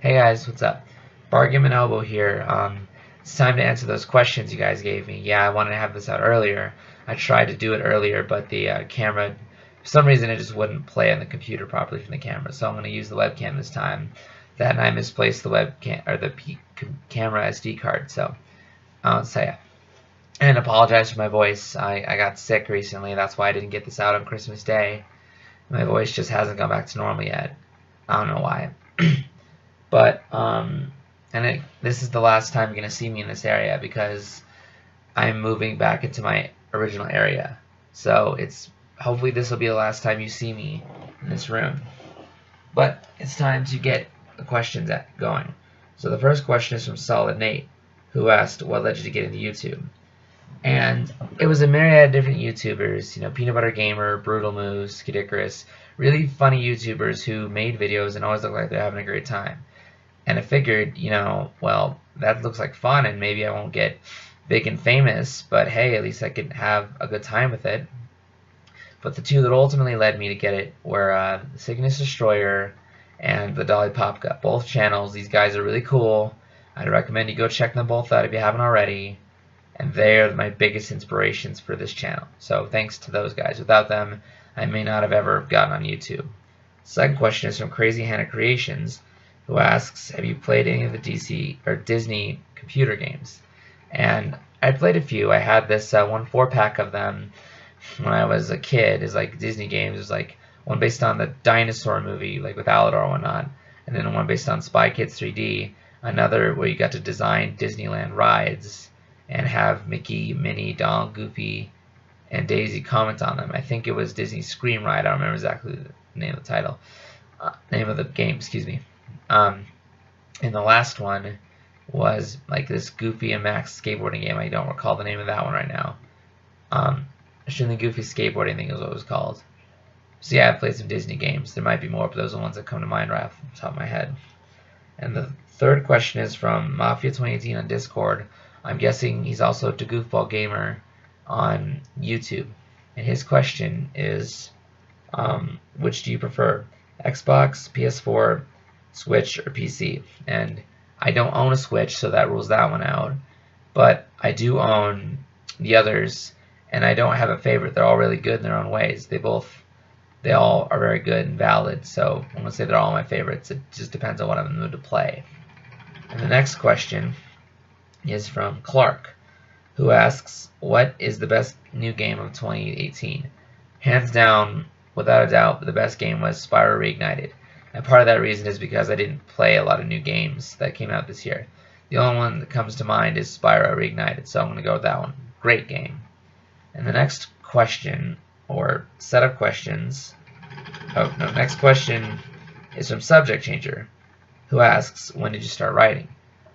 Hey guys, what's up? Bargain Bin Hobo here. It's time to answer those questions you guys gave me. Yeah, I wanted to have this out earlier. I tried to do it earlier, but the camera, for some reason, it just wouldn't play on the computer properly from the camera. So I'm going to use the webcam this time. That and I misplaced the webcam or the camera SD card. So yeah, and apologize for my voice. I got sick recently. That's why I didn't get this out on Christmas Day. My voice just hasn't gone back to normal yet. I don't know why. But this is the last time you're gonna see me in this area because I'm moving back into my original area. So hopefully this will be the last time you see me in this room. But it's time to get the questions going. So the first question is from Solid Nate, who asked, "What led you to get into YouTube?" And it was a myriad of different YouTubers, Peanut Butter Gamer, Brutal Moose, Kidikaris, really funny YouTubers who made videos and always look like they're having a great time. And I figured, well, that looks like fun, and maybe I won't get big and famous, but hey, at least I could have a good time with it. But the two that ultimately led me to get it were Cygnus Destroyer and the Dolly Popka. Both channels, these guys are really cool. I'd recommend you go check them both out if you haven't already. And they're my biggest inspirations for this channel. So thanks to those guys. Without them, I may not have ever gotten on YouTube. Second question is from Crazy Hannah Creations, who asks, "Have you played any of the DC or Disney computer games?" And I played a few. I had this one 4-pack of them when I was a kid. It's like Disney games. It was like one based on the dinosaur movie, like with Aladar and whatnot, and then one based on Spy Kids 3D. Another where you got to design Disneyland rides and have Mickey, Minnie, Donald, Goofy, and Daisy comment on them. I think it was Disney Scream Ride. I don't remember exactly the name of the title, name of the game. Excuse me. And the last one was like this Goofy and Max skateboarding game. I don't recall the name of that one right now. Extremely Goofy Skateboarding, I think is what it was called. So yeah, I've played some Disney games. There might be more, but those are the ones that come to mind right off the top of my head. And the third question is from Mafia2018 on Discord. I'm guessing he's also a Goofball Gamer on YouTube. And his question is, which do you prefer? Xbox, PS4, Switch, or PC? And I don't own a Switch, so that rules that one out. But I do own the others, and I don't have a favorite. They're all really good in their own ways. They all are very good and valid. So I'm gonna say they're all my favorites. It just depends on what I'm in the mood to play. And the next question is from Clark, who asks, "What is the best new game of 2018?" Hands down, without a doubt, the best game was Spyro Reignited. And part of that reason is because I didn't play a lot of new games that came out this year. The only one that comes to mind is Spyro Reignited, so I'm going to go with that one. Great game. And the next question, or set of questions, next question is from Subject Changer, who asks, "When did you start writing?"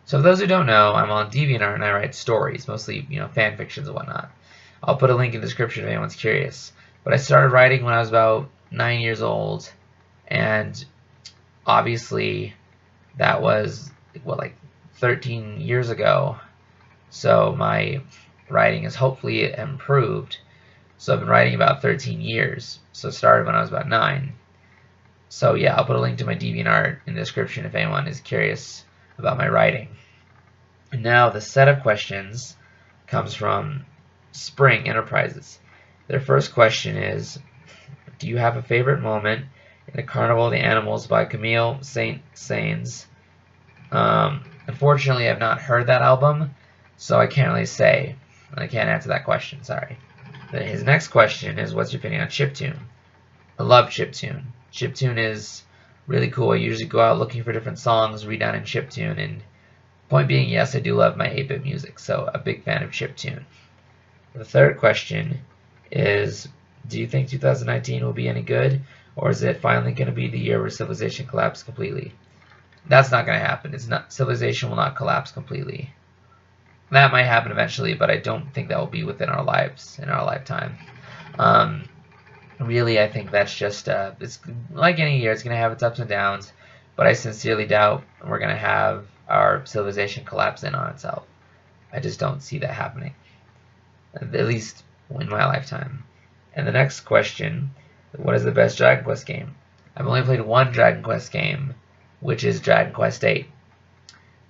So for those who don't know, I'm on DeviantArt and I write stories, mostly fan fictions and whatnot. I'll put a link in the description if anyone's curious. But I started writing when I was about 9 years old, and obviously that was like 13 years ago. So my writing has hopefully improved. So I've been writing about 13 years. So it started when I was about 9. So yeah, I'll put a link to my DeviantArt in the description if anyone is curious about my writing. And now the set of questions comes from Spring Enterprises. Their first question is, "Do you have a favorite moment in the Carnival of the Animals by Camille Saint-Saëns?" Unfortunately, I've not heard that album, so I can't really say. I can't answer that question, sorry. His next question is, "What's your opinion on chiptune?" I love chiptune. Chiptune is really cool. I usually go out looking for different songs, read down in chiptune, and point being, yes, I do love my 8-bit music, so a big fan of chiptune. The third question is, "Do you think 2019 will be any good, or is it finally going to be the year where civilization collapses completely?" That's not going to happen. Civilization will not collapse completely. That might happen eventually, but I don't think that will be within our lives, in our lifetime. Really, I think that's just, it's like any year, it's going to have its ups and downs, but I sincerely doubt we're going to have our civilization collapse in on itself. I just don't see that happening, at least in my lifetime. And the next question, "What is the best Dragon Quest game?" I've only played one Dragon Quest game, which is Dragon Quest VIII.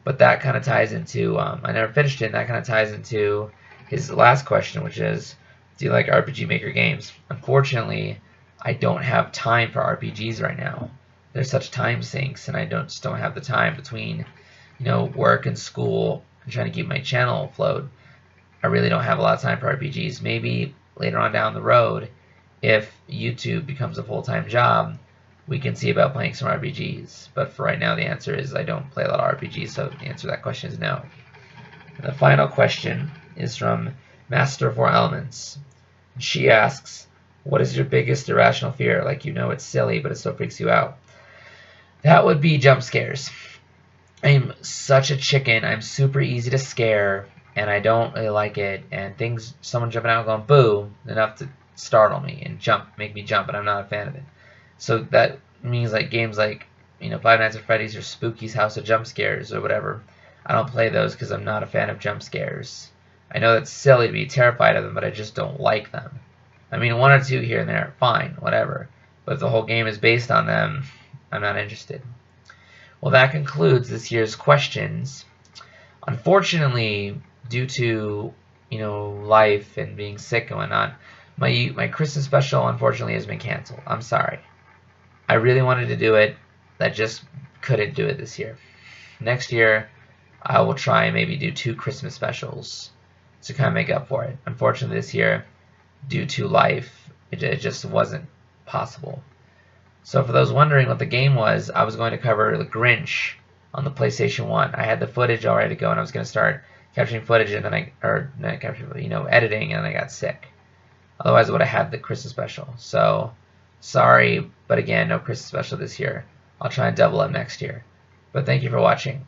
But that kind of ties into, I never finished it, and that kind of ties into his last question, which is, do you like RPG Maker games? Unfortunately, I don't have time for RPGs right now. There's such time sinks, and I just don't have the time between, work and school and trying to keep my channel afloat. I really don't have a lot of time for RPGs. Maybe later on down the road, if YouTube becomes a full-time job, we can see about playing some RPGs. But for right now, the answer is I don't play a lot of RPGs, so the answer to that question is no. And the final question is from Master of Four Elements. She asks, what is your biggest irrational fear? Like, it's silly, but it still freaks you out. That would be jump scares. I'm such a chicken. I'm super easy to scare, and I don't really like it. And someone jumping out going boo, enough to startle me and make me jump, and I'm not a fan of it. So that means like games like, Five Nights at Freddy's or Spooky's House of Jump Scares or whatever. I don't play those because I'm not a fan of jump scares. I know that's silly to be terrified of them, but I just don't like them. I mean, one or two here and there, fine, whatever. But if the whole game is based on them, I'm not interested. Well, that concludes this year's questions. Unfortunately, due to, life and being sick and whatnot, my Christmas special unfortunately has been canceled. I'm sorry. I really wanted to do it. I just couldn't do it this year. Next year, I will try and maybe do 2 Christmas specials to kind of make up for it. Unfortunately, this year, due to life, it just wasn't possible. So for those wondering what the game was, I was going to cover The Grinch on the PlayStation 1. I had the footage all ready to go, and I was going to start capturing footage, and then editing, and then I got sick. Otherwise, I would have had the Christmas special. So, sorry, but again, no Christmas special this year. I'll try and double up next year. But thank you for watching.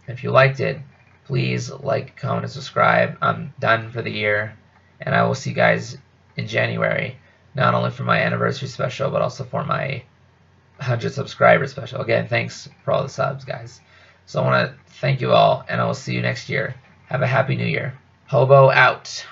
If you liked it, please like, comment, and subscribe. I'm done for the year, and I will see you guys in January, not only for my anniversary special, but also for my 100 subscriber special. Again, thanks for all the subs, guys. So I want to thank you all, and I will see you next year. Have a happy new year. Hobo out.